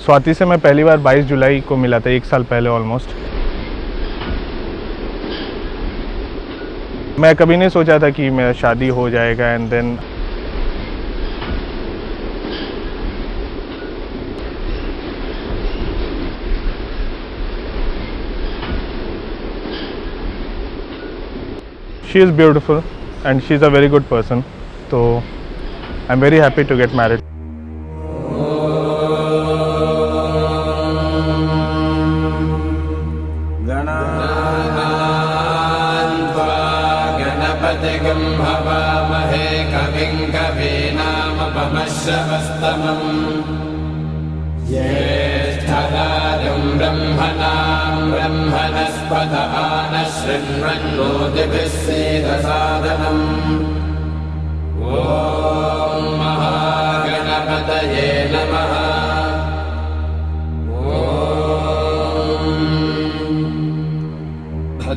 स्वाति से मैं पहली बार 22 जुलाई को मिला था, 1 साल पहले ऑलमोस्ट। मैं कभी नहीं सोचा था कि मेरा शादी हो जाएगा and then she is beautiful and she is a very good person, तो I am very happy to get married. गम्भवामहे कविं कवीनामुपमश्रवस्तमम् ज्येष्ठराजं ब्रह्मणां ब्रह्मणस्पत आनशृण्वन्नोतिभिः सीदसादनम्। ॐ महागणपतये नमः।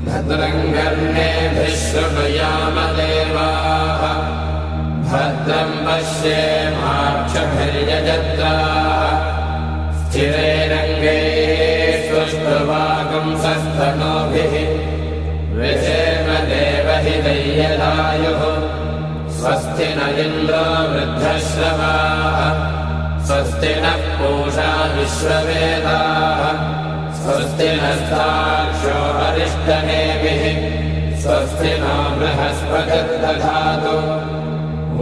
भद्रं कर्णेभिः शृणुयाम देवाः, भद्रं पश्येमाक्षभिर्यजत्राः, स्थिरैरङ्गैः सुष्ठुवागुंसस्तनूभिः विषेम देवहितैर्यदायुः। स्वस्ति न इन्द्रो वृद्धश्रवाः, स्वस्ति नः पूषा विश्ववेदाः, स्वस्ति नस्तार्क्ष्यो अरिष्टनेमिः, स्वस्ति नो बृहस्पतिर्दधातु।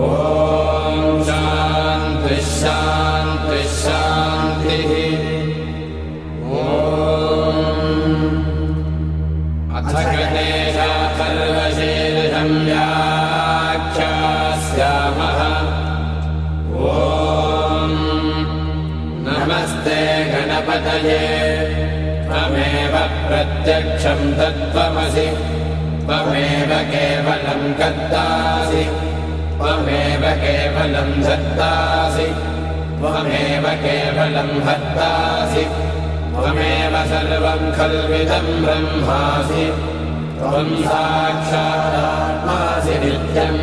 ॐ शान्तिः शान्तिः शान्तिः। अथ गणेशाथर्वशीर्षं व्याख्यास्यामः। ॐ नमस्ते गणपतये। त्वमेव प्रत्यक्षं तत्त्वमसि, त्वमेव केवलं कर्तासि, त्वमेव केवलं धर्तासि, त्वमेव केवलं हर्तासि, त्वमेव सर्वं खल्विदं ब्रह्मासि, त्वं साक्षादात्मासि नित्यम्।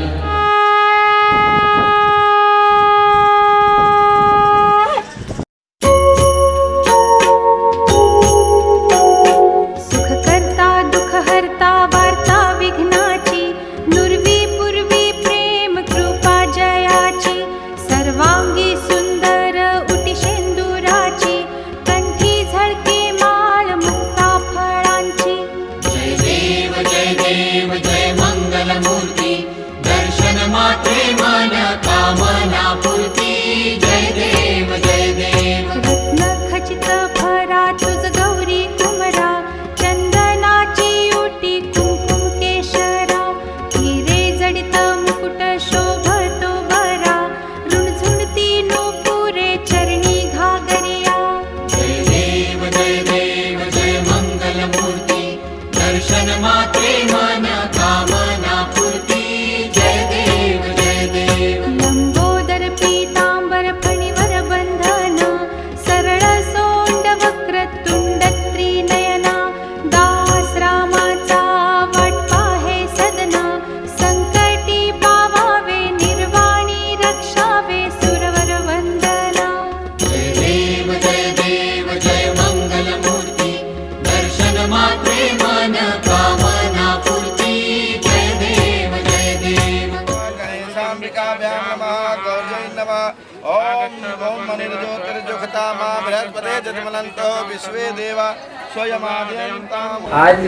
आज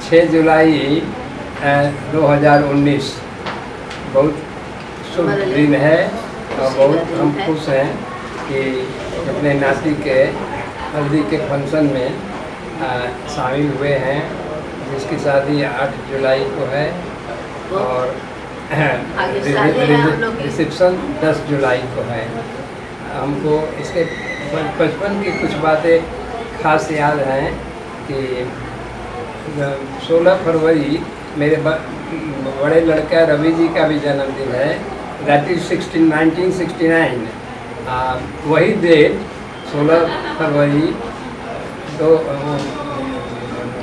6 जुलाई 2019 बहुत शुभ दिन है और बहुत हम खुश हैं कि अपने नाती के हल्दी के फंक्शन में शामिल हुए हैं, जिसकी शादी 8 जुलाई को है और रिसेप्शन 10 जुलाई को है। हमको इसके बचपन की कुछ बातें खास याद हैं कि 16 फरवरी मेरे बड़े लड़का रवि जी का भी जन्मदिन है, दैट इज 1969। वही डेट 16 फरवरी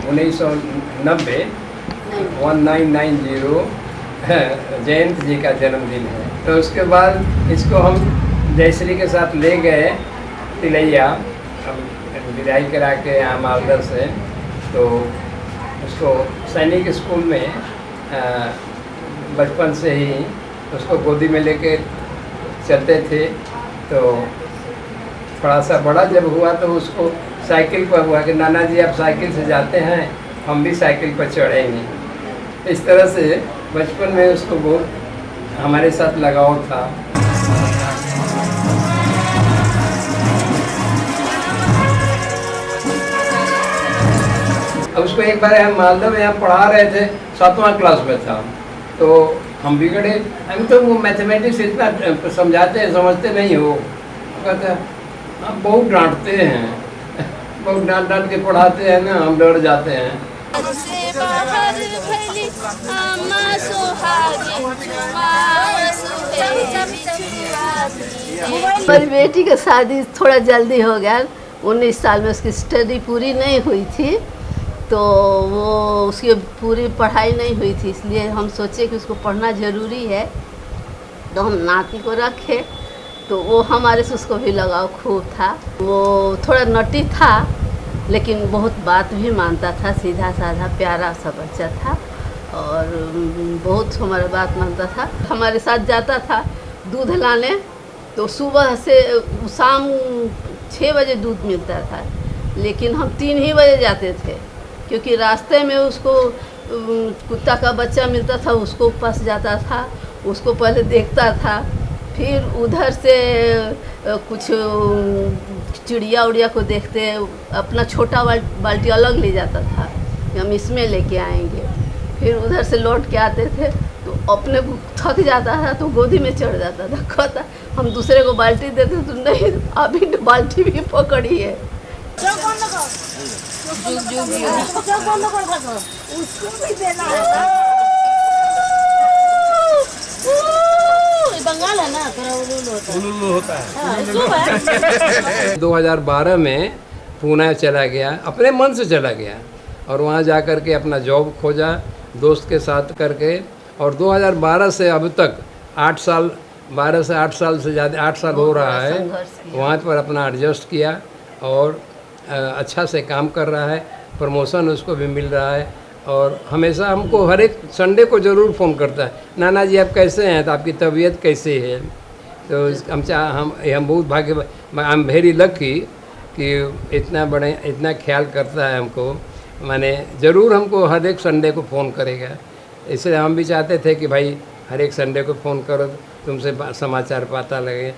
1990 1990 जयंत जी का जन्मदिन है। तो उसके बाद इसको हम जयश्री के साथ ले गए तिलैया विदाई करा के यहाँ मालदा से, तो उसको सैनिक स्कूल में बचपन से ही उसको गोदी में लेके चलते थे। तो थोड़ा सा बड़ा जब हुआ तो उसको साइकिल पर हुआ कि नाना जी आप साइकिल से जाते हैं, हम भी साइकिल पर चढ़ेंगे। इस तरह से बचपन में उसको बहुत हमारे साथ लगाव था। अब उसको एक बार हम मालदा में यहाँ पढ़ा रहे थे, 7वां क्लास में था, तो हम बिगड़े। हम तो वो मैथमेटिक्स इतना समझाते हैं, समझते नहीं हो। कहते हैं हम बहुत डांटते हैं, बहुत डांट डांट के पढ़ाते हैं ना, हम डर जाते हैं। मेरी बेटी की शादी थोड़ा जल्दी हो गया, 19 साल में। उसकी स्टडी पूरी नहीं हुई थी, तो वो उसकी पूरी पढ़ाई नहीं हुई थी, इसलिए हम सोचे कि उसको पढ़ना ज़रूरी है, तो हम नाती को रखे। तो वो हमारे से उसको भी लगाव खूब था। वो थोड़ा नटी था, लेकिन बहुत बात भी मानता था, सीधा साधा प्यारा सा बच्चा था और बहुत हमारी बात मानता था। हमारे साथ जाता था दूध लाने, तो सुबह से शाम 6 बजे दूध मिलता था, लेकिन हम 3 ही बजे जाते थे, क्योंकि रास्ते में उसको कुत्ता का बच्चा मिलता था, उसको पास जाता था, उसको पहले देखता था, फिर उधर से कुछ चिड़िया उड़िया को देखते अपना छोटा बाल्टी अलग ले जाता था कि हम इसमें लेके आएंगे। फिर उधर से लौट के आते थे, तो अपने को थक जाता था तो गोदी में चढ़ जाता था। कहता हम दूसरे को बाल्टी देते तो नहीं, अभी बाल्टी भी पकड़ी है। बंगाल है ना, थोड़ा उलूल होता है। 2012 में पुणे चला गया, अपने मन से चला गया, और वहाँ जा कर के अपना जॉब खोजा दोस्त के साथ करके, और 2012 से अब तक 8 साल, 12 से 8 साल से ज़्यादा, 8 साल हो रहा है वहाँ पर अपना एडजस्ट किया, और अच्छा से काम कर रहा है। प्रमोशन उसको भी मिल रहा है, और हमेशा हमको हर एक संडे को ज़रूर फ़ोन करता है, नाना जी आप कैसे हैं, तो आपकी तबीयत कैसी है। तो हम बहुत भाग्य, आई एम वेरी लकी कि इतना ख्याल करता है हमको, माने ज़रूर हमको हर एक संडे को फ़ोन करेगा। इसलिए हम भी चाहते थे कि भाई हर एक संडे को फ़ोन करो, तुमसे समाचार पता लगे।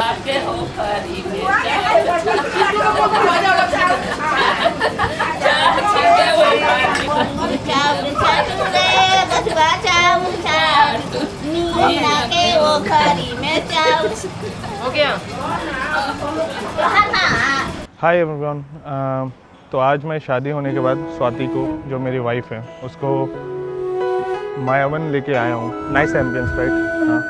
आपके हो करी में हो गया। Hi everyone. तो आज मैं शादी होने के बाद स्वाति को, जो मेरी वाइफ है, उसको मायावन लेके आया हूँ। Nice ambience, right? हाँ।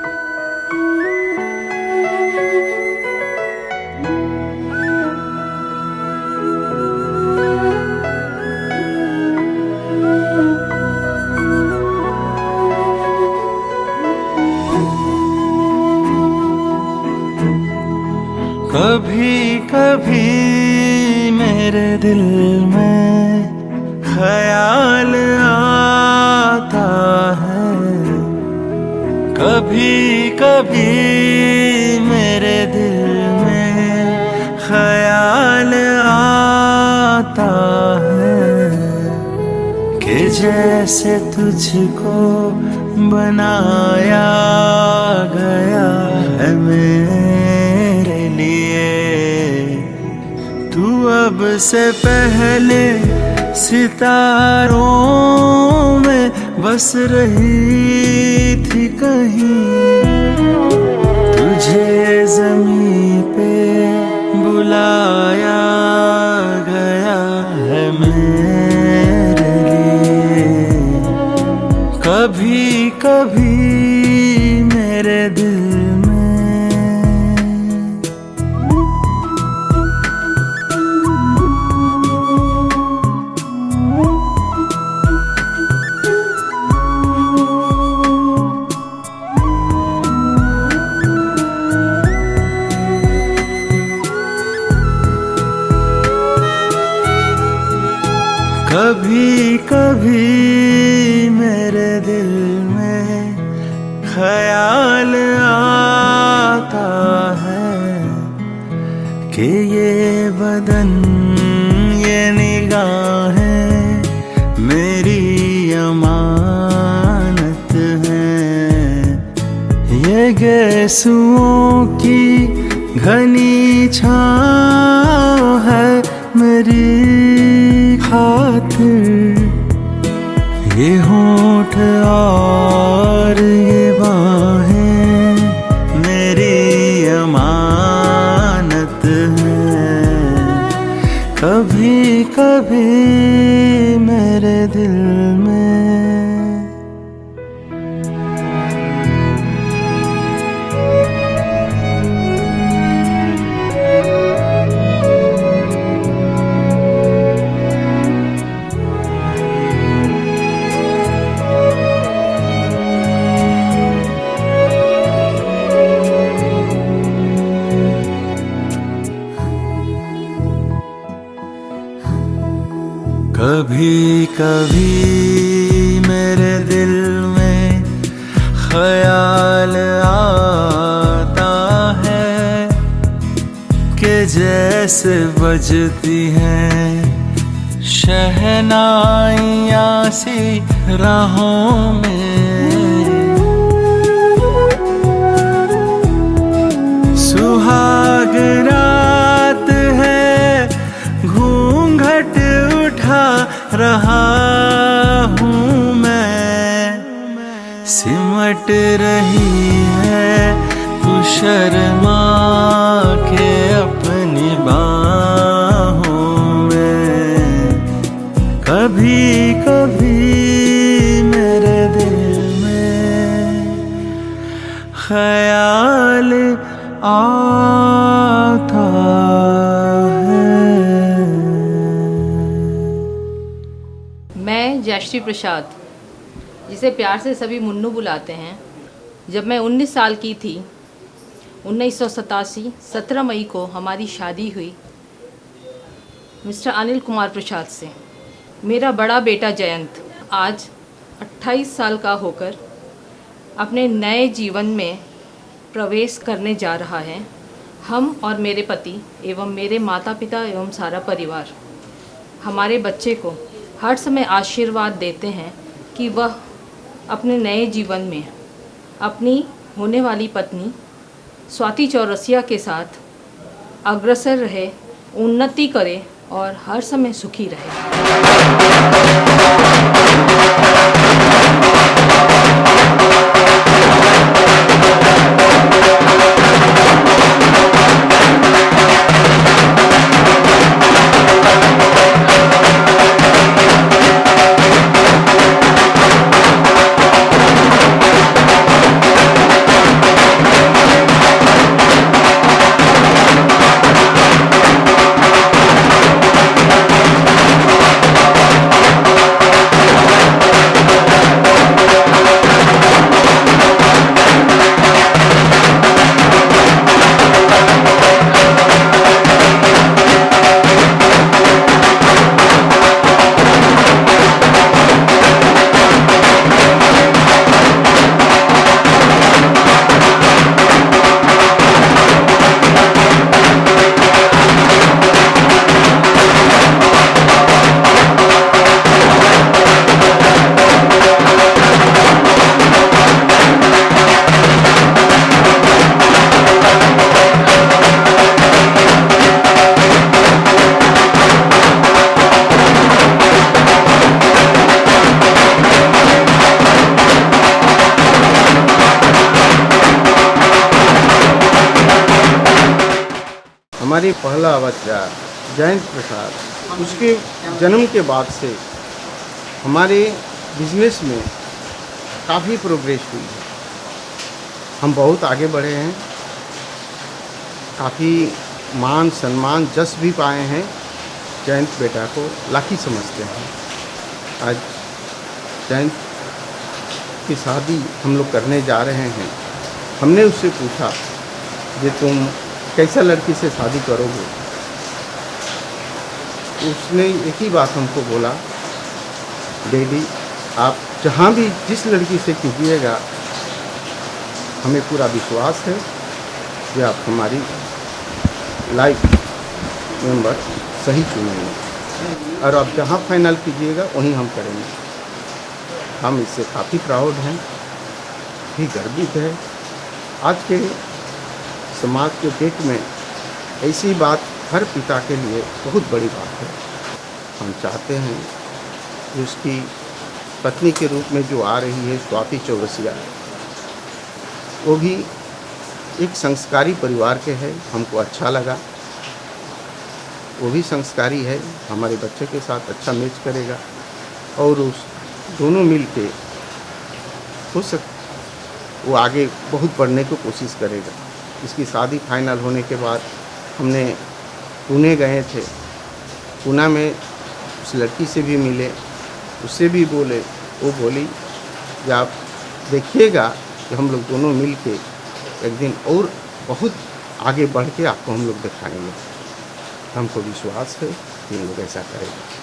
कभी कभी मेरे दिल में ख्याल आता है, कभी कभी मेरे दिल में ख्याल आता है कि जैसे तुझको बनाया गया है मेरे लिए। तू अब से पहले सितारों में बस रही थी कहीं, तुझे ज़मीं पे बुलाया गया है मेरे लिए। कभी कभी मेरे दिल कभी कभी मेरे दिल में ख्याल आता है कि ये बदन, ये निगाहें मेरी अमानत हैं। ये गेसुओं की घनी छाँव है मेरी खातिर, ये होंठ और ये बाहें मेरी अमानत हैं। कभी कभी मेरे दिल में कभी कभी मेरे दिल में ख्याल आता है कि जैसे बजती हैं शहनाइयाँ सी राहों में, सुहाग रात है घूंघट उठा रहा हूँ मैं, सिमट रही है तू शर्मा के अपनी बाहों में। कभी कभी मेरे दिल में ख्याल आता है। मैं जयश्री प्रसाद, जिसे प्यार से सभी मुन्नू बुलाते हैं, जब मैं 19 साल की थी, 1987 17 मई को हमारी शादी हुई मिस्टर अनिल कुमार प्रसाद से। मेरा बड़ा बेटा जयंत आज 28 साल का होकर अपने नए जीवन में प्रवेश करने जा रहा है। हम और मेरे पति एवं मेरे माता पिता एवं सारा परिवार हमारे बच्चे को हर समय आशीर्वाद देते हैं कि वह अपने नए जीवन में अपनी होने वाली पत्नी स्वाति चौरसिया के साथ अग्रसर रहे, उन्नति करे और हर समय सुखी रहे। हमारे पहला बच्चा जयंत प्रसाद, उसके जन्म के बाद से हमारे बिजनेस में काफ़ी प्रोग्रेस हुई है। हम बहुत आगे बढ़े हैं, काफ़ी मान सम्मान जस भी पाए हैं। जयंत बेटा को लाकी समझते हैं। आज जयंत की शादी हम लोग करने जा रहे हैं। हमने उससे पूछा कि तुम कैसा लड़की से शादी करोगे? उसने एक ही बात हमको बोला, डैडी आप जहाँ भी जिस लड़की से कीजिएगा, हमें पूरा विश्वास है कि आप हमारी लाइफ मेंबर सही चुनेंगे और आप जहाँ फाइनल कीजिएगा वहीं हम करेंगे। हम इससे काफ़ी प्राउड हैं, भी गर्वित है। आज के समाज के डेट में ऐसी बात हर पिता के लिए बहुत बड़ी बात है। हम चाहते हैं कि उसकी पत्नी के रूप में जो आ रही है स्वाति चौरसिया, वो भी एक संस्कारी परिवार के है। हमको अच्छा लगा, वो भी संस्कारी है, हमारे बच्चे के साथ अच्छा मैच करेगा और उस दोनों मिल के हो वो आगे बहुत बढ़ने की कोशिश करेगा। इसकी शादी फाइनल होने के बाद हमने पुणे गए थे। पुणे में उस लड़की से भी मिले, उससे भी बोले। वो बोली कि आप देखिएगा कि हम लोग दोनों मिल के एक दिन और बहुत आगे बढ़ के आपको हम लोग दिखाएंगे। हमको विश्वास है कि हम लोग ऐसा करेंगे।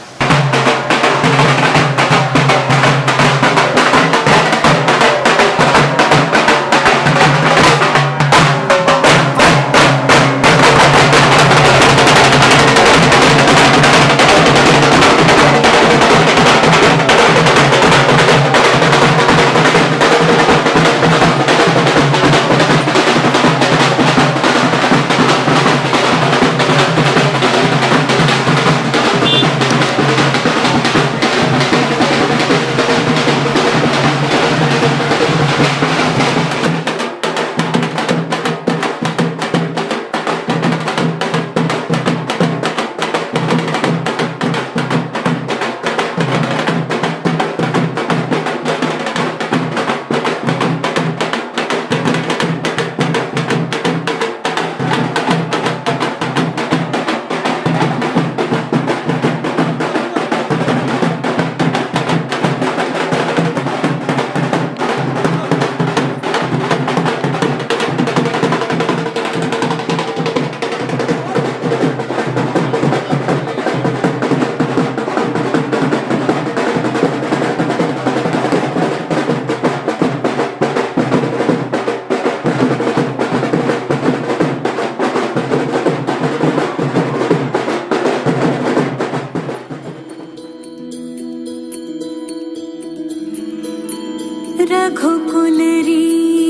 रघुकुल री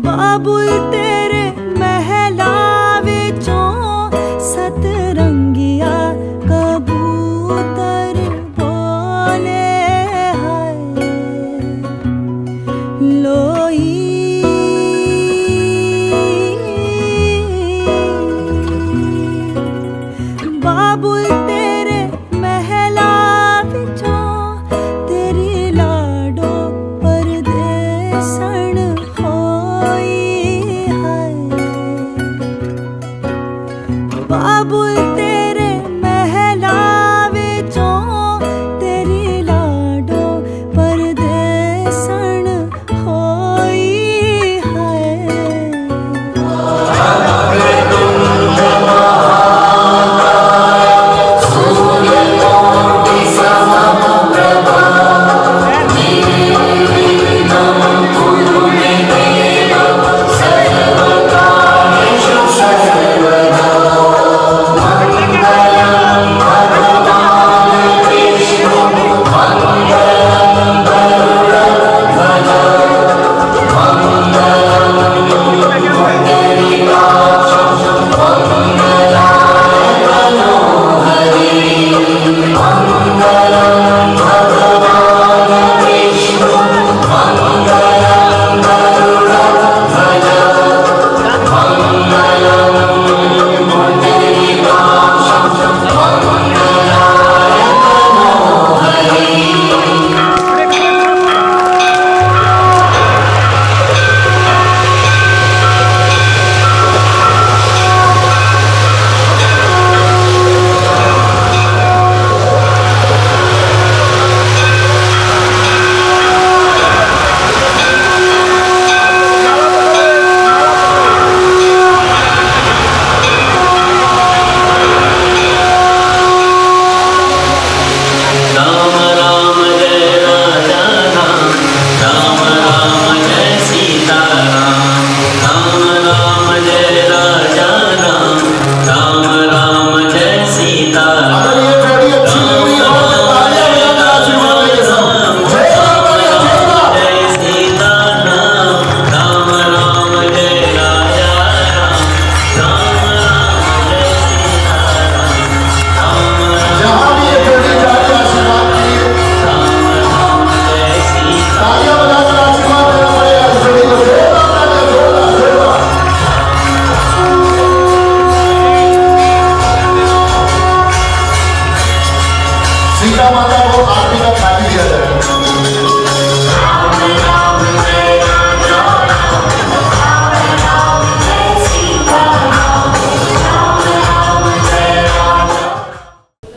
बाबुल तेरे महला विचों सतरंगिया कबूतर बोले हाय लोई बाबुल तेरे महला विचों तेरी लाडो परदेसण होई हाय बाबुल तेरे महला विचों तेरी लाडो परदेसण होई हाय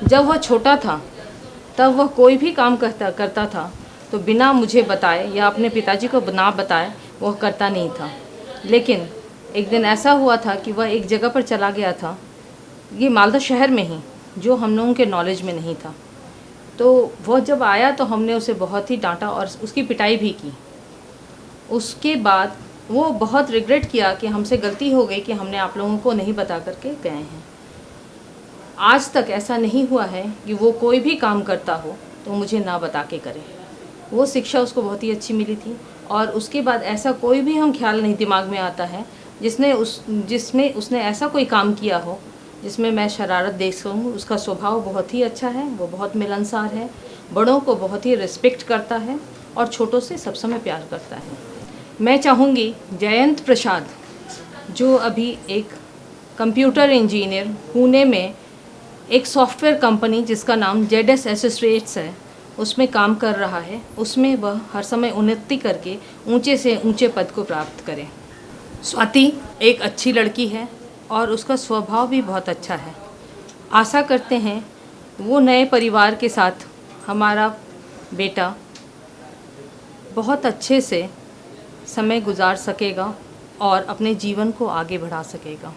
जब वह छोटा था तब वह कोई भी काम करता था तो बिना मुझे बताए या अपने पिताजी को ना बताए वह करता नहीं था। लेकिन एक दिन ऐसा हुआ था कि वह एक जगह पर चला गया था, ये मालदा शहर में ही, जो हम लोगों के नॉलेज में नहीं था। तो वह जब आया तो हमने उसे बहुत ही डांटा और उसकी पिटाई भी की। उसके बाद वो बहुत रिग्रेट किया कि हमसे गलती हो गई कि हमने आप लोगों को नहीं बता करके गए हैं। आज तक ऐसा नहीं हुआ है कि वो कोई भी काम करता हो तो मुझे ना बता के करे। वो शिक्षा उसको बहुत ही अच्छी मिली थी और उसके बाद ऐसा कोई भी हम ख्याल नहीं दिमाग में आता है जिसमें उसने ऐसा कोई काम किया हो जिसमें मैं शरारत देख सकूँ। उसका स्वभाव बहुत ही अच्छा है, वो बहुत मिलनसार है, बड़ों को बहुत ही रिस्पेक्ट करता है और छोटों से सब समय प्यार करता है। मैं चाहूँगी जयंत प्रसाद, जो अभी एक कंप्यूटर इंजीनियर पुणे में एक सॉफ्टवेयर कंपनी जिसका नाम ZS एसोसिएट्स है उसमें काम कर रहा है, उसमें वह हर समय उन्नति करके ऊंचे से ऊंचे पद को प्राप्त करे। स्वाति एक अच्छी लड़की है और उसका स्वभाव भी बहुत अच्छा है। आशा करते हैं वो नए परिवार के साथ हमारा बेटा बहुत अच्छे से समय गुजार सकेगा और अपने जीवन को आगे बढ़ा सकेगा।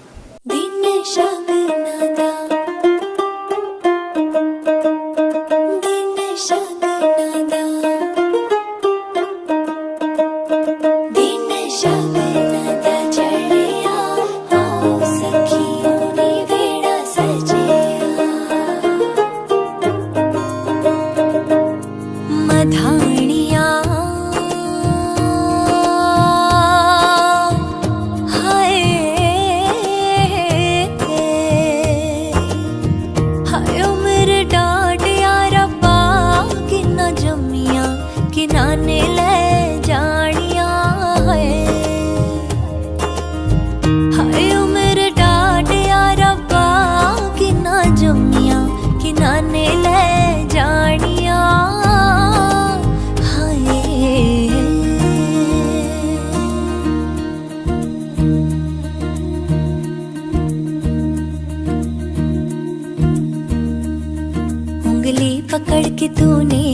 के तूने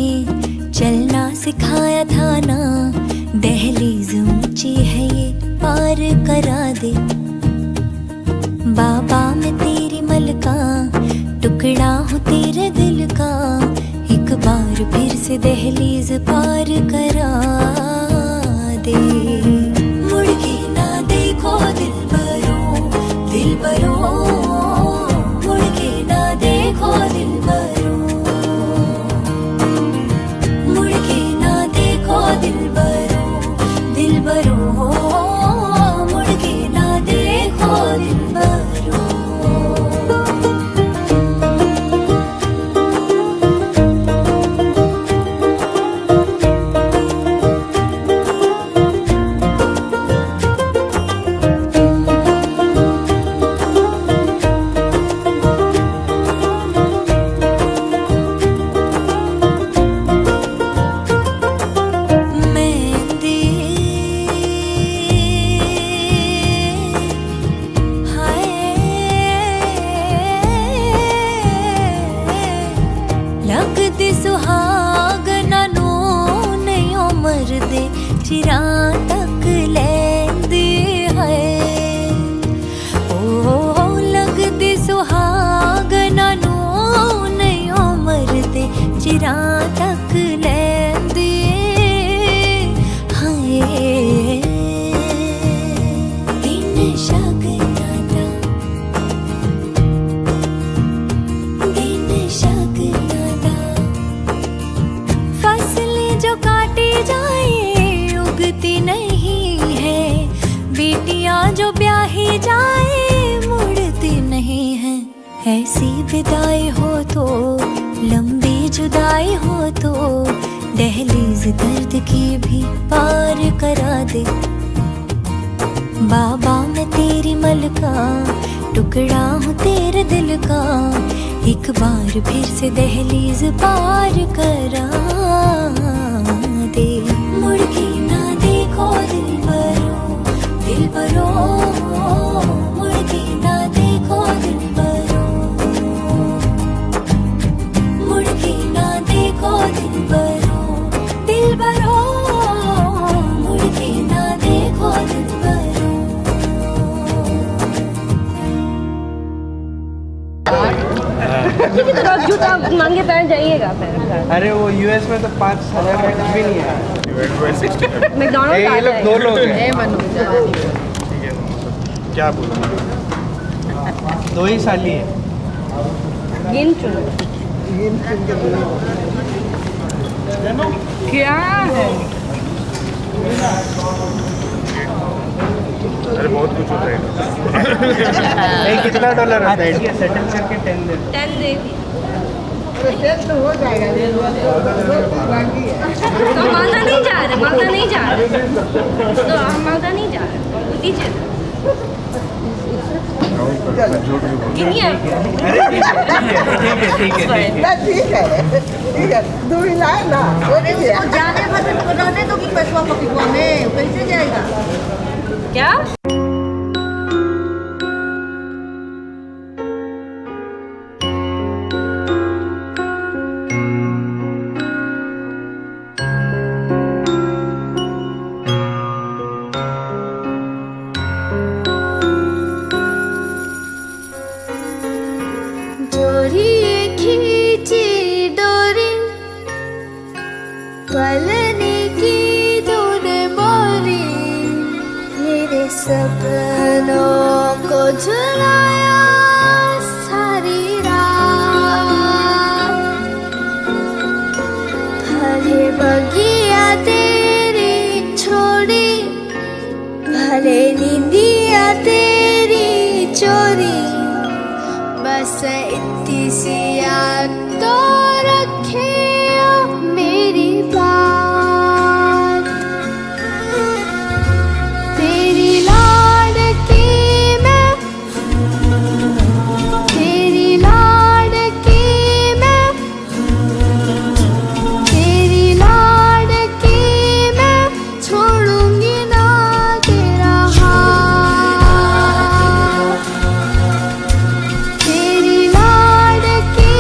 चलना सिखाया था ना, दहलीज ऊंची है ये पार करा दे। बाबा मैं तेरी मलका, टुकड़ा हूँ तेरे दिल का, एक बार फिर से दहलीज पार करा दे। मुड़ के ना देखो दिलबरो, दिलबरो, मुड़ के ना देखो दिलबरो, मुड़ के ना देखो दिलबरो, दिलबरो, मुड़ के ना देखो दिलबरो। लगदी सुहागना नू नहीं उमर दे चिरा तक लैंदी है। ओ लगदी सुहागना नू नहीं उमर दे चिरा तक लैंदी है। दिन शगना दा, दिन शगना दा, फसलें जो काटी जाए उगती नहीं है, बेटियां जो ब्याही जाए मुड़ती नहीं है। ऐसी विदाई हो तो, लंबी जुदाई हो तो, दहलीज दर्द की भी पार करा दे। बाबा मैं तेरी मलका, टुकड़ा हूँ तेरे दिल का, एक बार फिर से दहलीज पार करा दे। मुड़ के ना देखो दिलबरो, दिलबरो, मुड़ के ना देखो दिलबरो, मुड़ के ना देखो दिलबरो, दिलबरो, मुड़ के ना देखो दिलबरो। किसी तरह जूता मांगे पहन जाइएगा फिर। अरे वो यूएस में तो 5,000 का कुछ भी नहीं है। मैकडॉनल्ड्स ये लोग दो लोग हैं। ठीक है, क्या बोलूँ? 2 ही साली है। गिन चुनो क्या है। अरे बहुत कुछ होता है। कितना $1 होता है? सेटल करके 10 दे। 10 दे दी तो हो जाएगा, तो मांगा नहीं जा रहा, मांगा नहीं जा रहा, तो हम मांगा नहीं जा रहा, दीजिए गिनिए। जाने मतलब रहने तो कि पैसा पकड़वा में कैसे जाएगा? क्या पलने की तूने बोली, मेरे सपनों को झुलाया सारी रात। भले बगिया तेरी छोड़ी, भले नींदिया तेरी चोरी, बस इतनी सी याद तो रखे मेरी बात। तेरी लाडकी मैं, तेरी लाडकी मैं, तेरी लाडकी मैं, छोड़ूंगी ना तेरा हाथ। तेरी लाडकी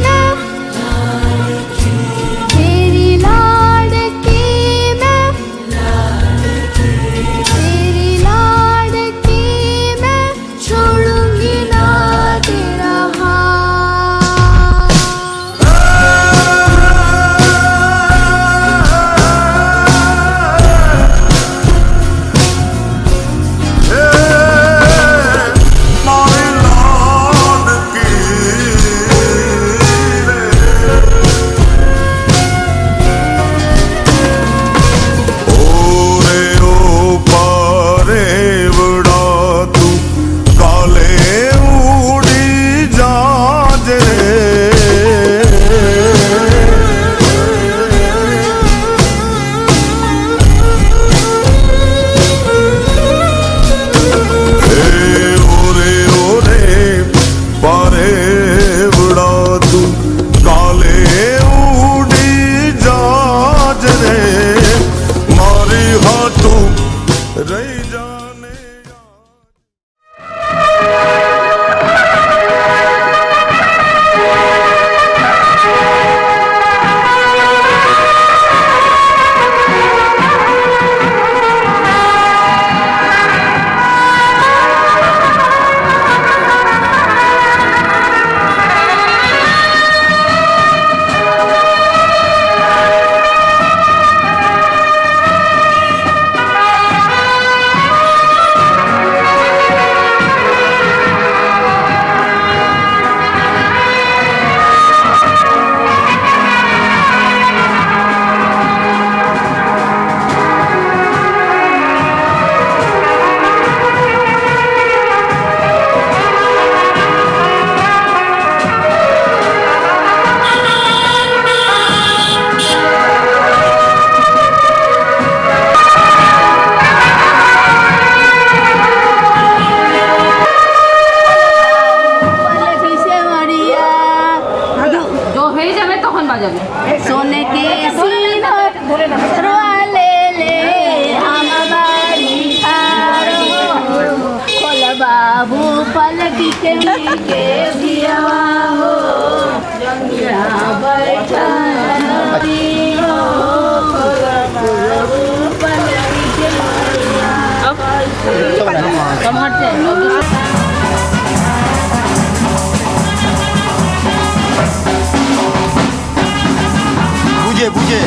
मैं, के दिया हो यहाँ बैठा हम हटते हैं। बुझे बुझे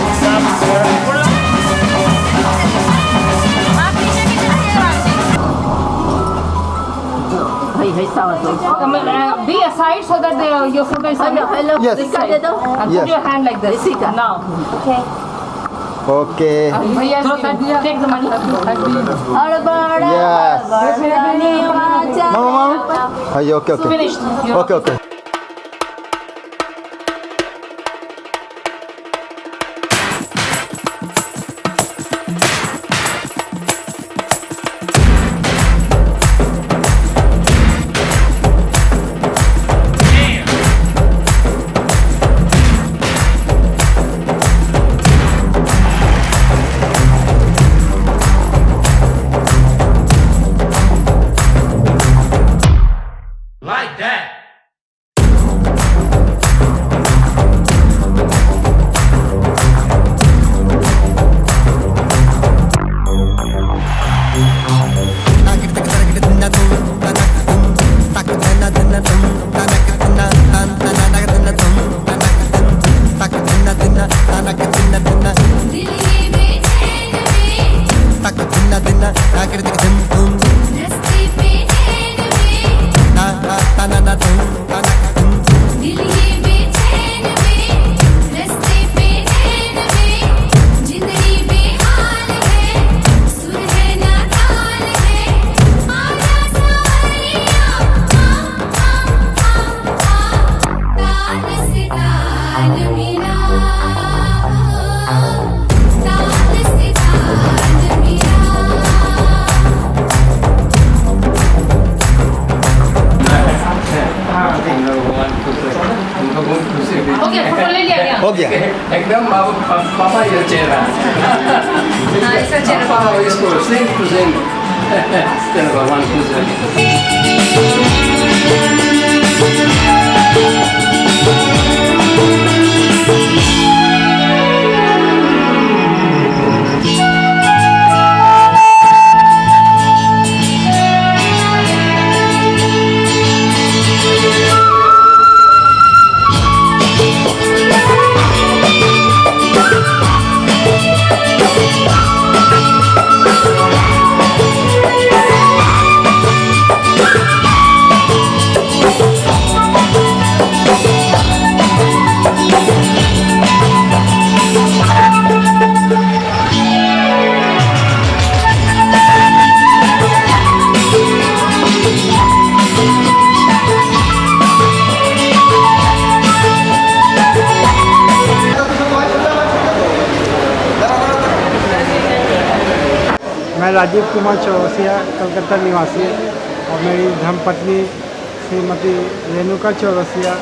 Be aside so that your photo is hello hello Yes. इसका दे दो and put your hand like this. इसी का। Now. Okay. ओके भैया take the money. और बड़ा Yes. बड़ा मामा हाँ ये okay okay Finished. Okay okay Okay, photo ले लिया क्या? हो गया एकदम पापा ये चेहरा हाँ, इसका चेहरा पापा इसको सेम टू सेम चलो भगवान खुश रहे मैं राजीव कुमार चौरसिया कलकत्ता निवासी और मेरी धर्मपत्नी श्रीमती रेणुका चौरसिया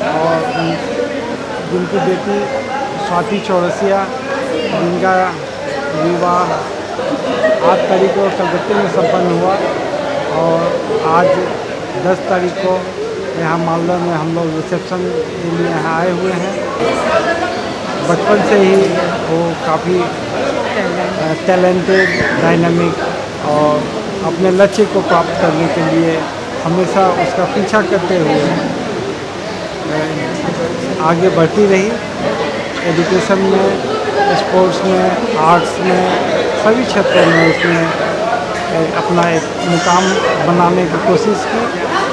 और जिनकी बेटी स्वाति चौरसिया जिनका विवाह 8 तारीख को कलकत्ते में संपन्न हुआ और आज 10 तारीख को यहाँ मालदा में हम लोग रिसेप्शन के लिए यहाँ आए हुए हैं। बचपन से ही वो काफ़ी टैलेंटेड डायनामिक और अपने लक्ष्य को प्राप्त करने के लिए हमेशा उसका पीछा करते हुए आगे बढ़ती रही। एजुकेशन में, स्पोर्ट्स में, आर्ट्स में, सभी क्षेत्रों में उसने अपना एक मुकाम बनाने की कोशिश की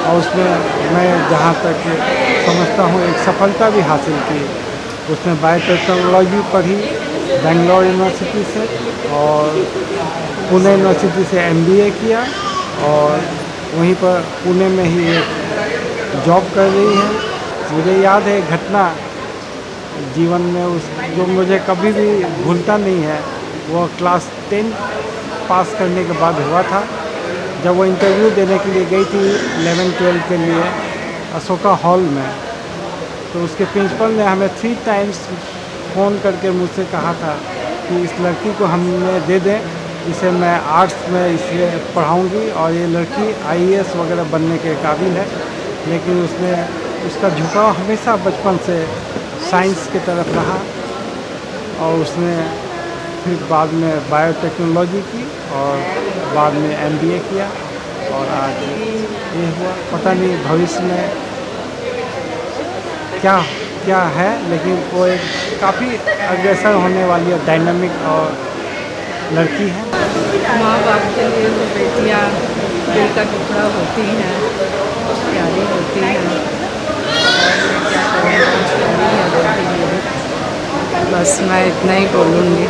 और उसमें मैं जहाँ तक समझता हूँ एक सफलता भी हासिल की। उसने बायोटेक्नोलॉजी पढ़ी बेंगलोर यूनिवर्सिटी से और पुणे यूनिवर्सिटी से MBA किया और वहीं पर पुणे में ही एक जॉब कर रही है। मुझे याद है घटना जीवन में उस जो मुझे कभी भी भूलता नहीं है, वो क्लास 10 पास करने के बाद हुआ था जब वो इंटरव्यू देने के लिए गई थी 11-12 के लिए अशोका हॉल में। तो उसके प्रिंसिपल ने हमें 3 टाइम्स फ़ोन करके मुझसे कहा था कि इस लड़की को हमें दे दें जिसे मैं आर्ट्स में इसे पढ़ाऊँगी और ये लड़की IAS वगैरह बनने के काबिल है, लेकिन उसका झुकाव हमेशा बचपन से साइंस की तरफ रहा और उसने फिर बाद में बायोटेक्नोलॉजी की और बाद में MBA किया और आज ये हुआ। पता नहीं भविष्य में क्या है, लेकिन वो एक काफ़ी अग्रसर होने वाली और डायनामिक और लड़की है। माँ बाप के लिए तो बेटियाँ दिल का टुकड़ा होती हैं, प्यारी होती हैं। क्या करें, बस मैं इतना ही बोलूँगी।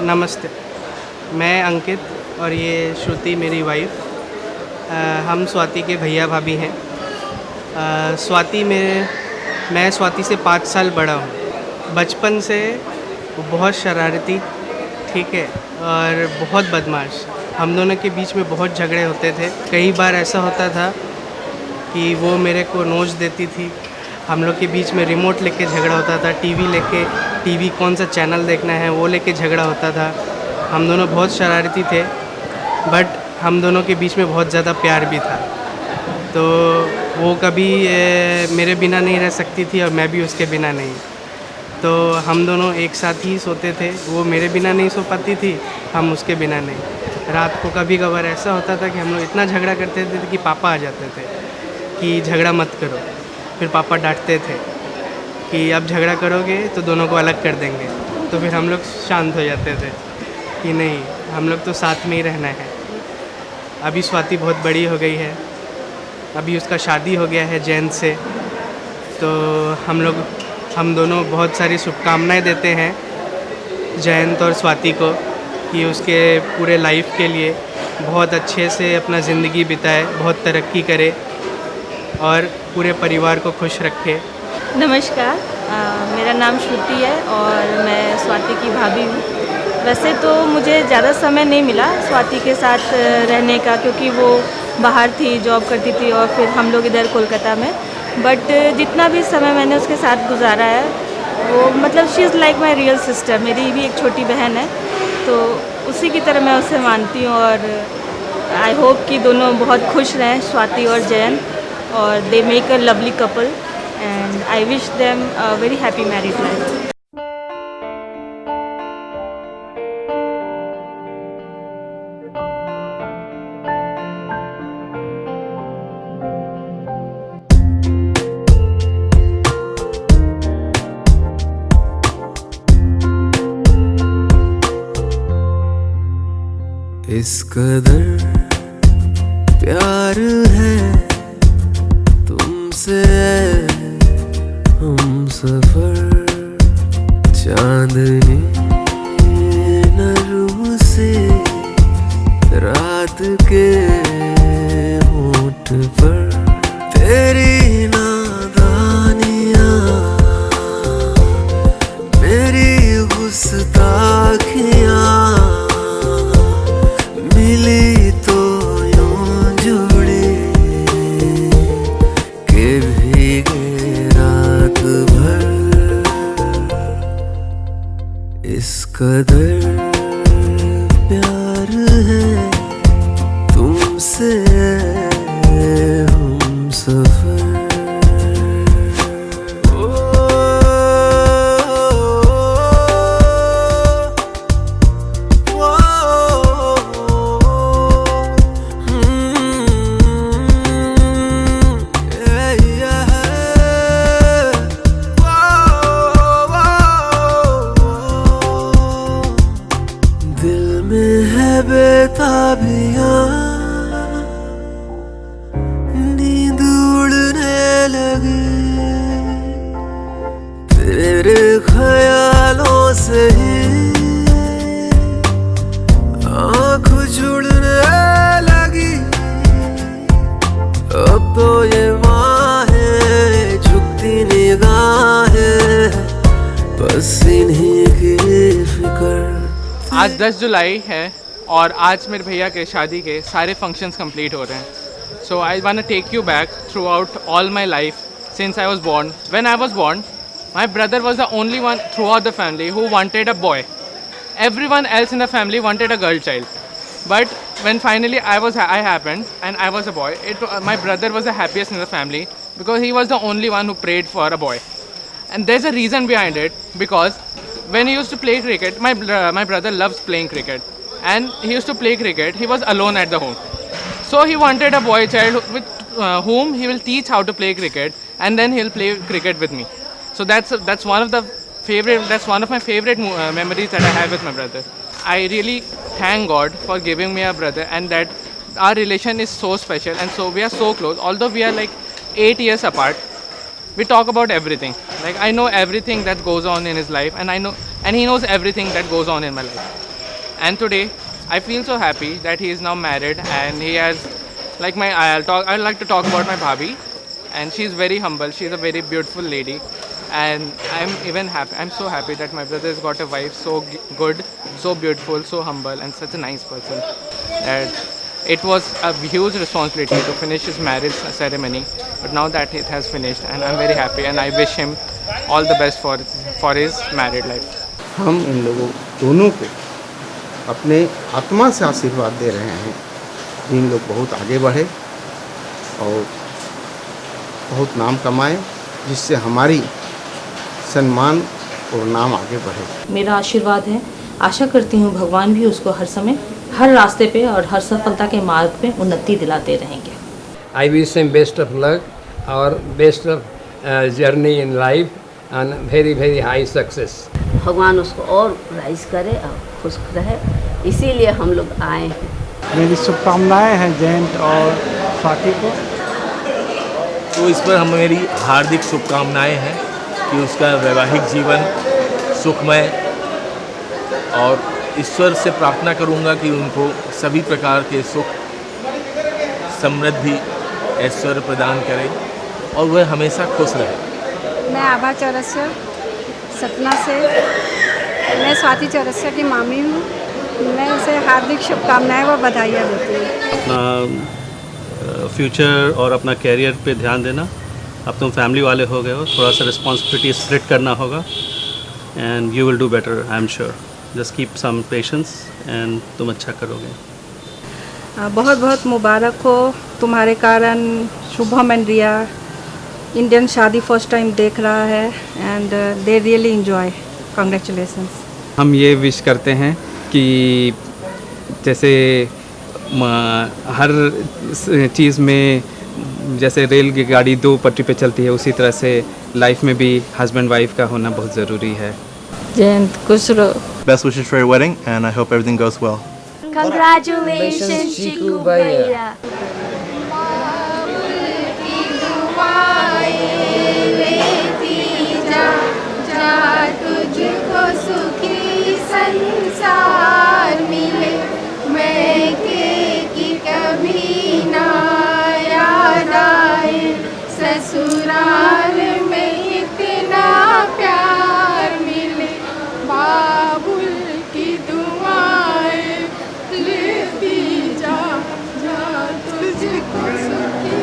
नमस्ते, मैं अंकित और ये श्रुति मेरी वाइफ। हम स्वाति के भैया भाभी हैं। मैं स्वाति से 5 साल बड़ा हूँ। बचपन से वो बहुत शरारती, ठीक है, और बहुत बदमाश। हम दोनों के बीच में बहुत झगड़े होते थे। कई बार ऐसा होता था कि वो मेरे को नोच देती थी। हम लोग के बीच में रिमोट लेके झगड़ा होता था, टीवी कौन सा चैनल देखना है वो लेके झगड़ा होता था। हम दोनों बहुत शरारती थे, बट हम दोनों के बीच में बहुत ज़्यादा प्यार भी था। तो वो कभी मेरे बिना नहीं रह सकती थी और मैं भी उसके बिना नहीं। तो हम दोनों एक साथ ही सोते थे। वो मेरे बिना नहीं सो पाती थी, हम उसके बिना नहीं। रात को कभी कभार ऐसा होता था कि हम लोग इतना झगड़ा करते थे कि पापा आ जाते थे कि झगड़ा मत करो। फिर पापा डांटते थे कि अब झगड़ा करोगे तो दोनों को अलग कर देंगे। तो फिर हम लोग शांत हो जाते थे कि नहीं, हम लोग तो साथ में ही रहना है। अभी स्वाति बहुत बड़ी हो गई है, अभी उसका शादी हो गया है जयंत से। तो हम दोनों बहुत सारी शुभकामनाएं देते हैं जयंत और स्वाति को कि उसके पूरे लाइफ के लिए बहुत अच्छे से अपना ज़िंदगी बिताए, बहुत तरक्की करे और पूरे परिवार को खुश रखे। नमस्कार, मेरा नाम श्रुति है और मैं स्वाति की भाभी हूँ। वैसे तो मुझे ज़्यादा समय नहीं मिला स्वाति के साथ रहने का, क्योंकि वो बाहर थी, जॉब करती थी और फिर हम लोग इधर कोलकाता में। बट जितना भी समय मैंने उसके साथ गुजारा है वो मतलब she is like my real sister. मेरी भी एक छोटी बहन है, तो उसी की तरह मैं उसे मानती हूँ और आई होप कि दोनों बहुत खुश रहें, स्वाति और जयंत, और they make a lovely couple and I wish them a very happy married life. इस कदर प्यार है तुमसे हम सफर, चांदनी नरम से रात के होठ पर, तेरी नादानियाँ मेरी गुस्ताखियाँ मिली तो यूं जुड़ी के भीगे रात भर, इस कदर प्यार है तुमसे हम सफर। बेताबियां नींद उड़ने लगी, तेरे ख्यालों से ही आँख जुड़ने लगी। अब तो ये बाहें झुकती निगाहें बस इन्हीं की फिक्र। आज 10 जुलाई है और आज मेरे भैया के शादी के सारे फंक्शंस कंप्लीट हो रहे हैं। So I want to take you back throughout all my life since I was born. When I was born my brother was the only one throughout the family who wanted a boy. Everyone else in the family wanted a girl child, but when finally I happened and I was a boy, my brother was the happiest in the family because he was the only one who prayed for a boy. And there's a reason behind it, because when he used to play cricket, my brother loves playing cricket, and he used to play cricket. He was alone at the home, so he wanted a boy child with whom he will teach how to play cricket, and then he'll play cricket with me. So that's one of my favorite memories that I have with my brother. I really thank God for giving me a brother, and that our relation is so special, and so we are so close. Although we are like 8 years apart, we talk about everything. Like I know everything that goes on in his life, and he knows everything that goes on in my life. And today I feel so happy that he is now married, and he has I'd like to talk about my bhabhi, and she's very humble. She's a very beautiful lady. And I'm even happy. I'm so happy that my brother has got a wife so good, so beautiful, so humble, and such a nice person. And it was a huge responsibility to finish his marriage ceremony, but now that it has finished, and I'm very happy, and I wish him all the best for his married life. हम इन लोगों दोनों को अपने आत्मा से आशीर्वाद दे रहे हैं। इन लोग बहुत आगे बढ़े और बहुत नाम कमाएं, जिससे हमारी सम्मान और नाम आगे बढ़े। मेरा आशीर्वाद है। आशा करती हूँ भगवान भी उसको हर समय, हर रास्ते पे और हर सफलता के मार्ग पे उन्नति दिलाते रहेंगे। I wish him best of luck or best of journey in life and very very high success. भगवान उसको और राइज करे और खुश रहे, इसीलिए हम लोग आए हैं। मेरी शुभकामनाएं हैं जयंत और स्वाति को। तो इस पर हम मेरी हार्दिक शुभकामनाएं हैं कि उसका वैवाहिक जीवन सुखमय, और ईश्वर से प्रार्थना करूंगा कि उनको सभी प्रकार के सुख, समृद्धि, ऐश्वर्य प्रदान करे और वह हमेशा खुश रहे। मैं आभा चौरसिया सतना से, मैं स्वाति चौरसिया की मामी हूँ। मैं उसे हार्दिक शुभकामनाएं व बधाइयाँ देती हूँ। अपना फ्यूचर और अपना कैरियर पे ध्यान देना। अब तुम फैमिली वाले हो गए हो, थोड़ा सा रिस्पॉन्सिबिलिटी स्प्लिट करना होगा, and you will do better, I am sure. Just keep some patience and तुम अच्छा करोगे। बहुत बहुत मुबारक हो तुम्हारे कारण। शुभम एंड रिया इंडियन शादी फर्स्ट टाइम देख रहा है and they really enjoy. Congratulations. हम ये विश करते हैं कि जैसे हर चीज़ में जैसे रेल की गाड़ी दो पटरी पे चलती है, उसी तरह से लाइफ में भी हस्बैंड वाइफ का होना बहुत ज़रूरी है। जयंत खुश रहो। Best wishes for your wedding and I hope everything goes well. Congratulations, Chiku Bhaiya. तुझको सुखी संसार मिले, मैं की कभी ना याद आए, ससुराल में इतना प्यार मिले, बाबुल की दुआएं लेती जा जा तुझको सुखी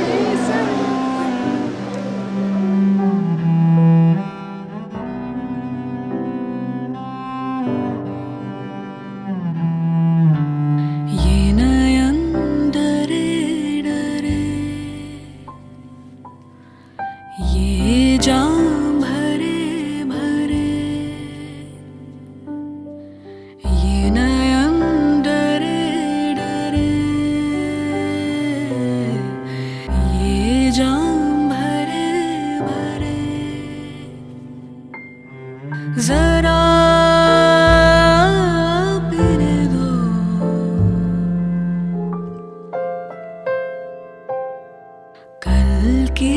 जरा पीने दो, कल की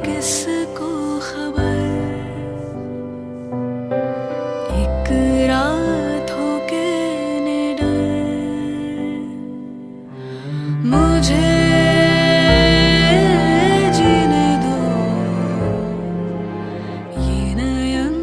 किसको खबर, एक रात हो के निडर मुझे जीने दो, ये नयन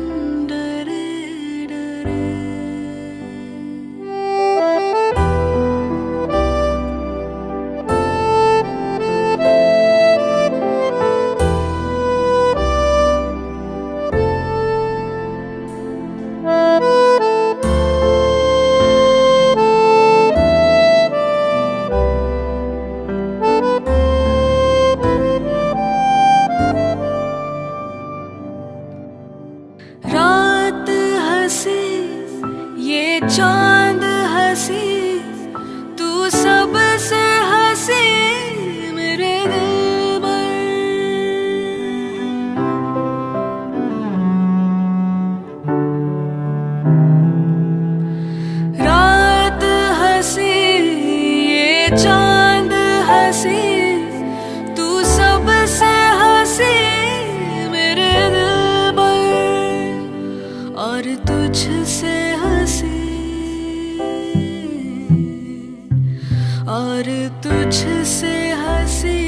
रात हंसी ये चांद हंसी, तू सबसे हंसी मेरे दिल पर। रात हंसी ये चांद हंसी, तू सबसे हंसी मेरे दिल पर, और तुझसे हंसी, और तुझसे हंसी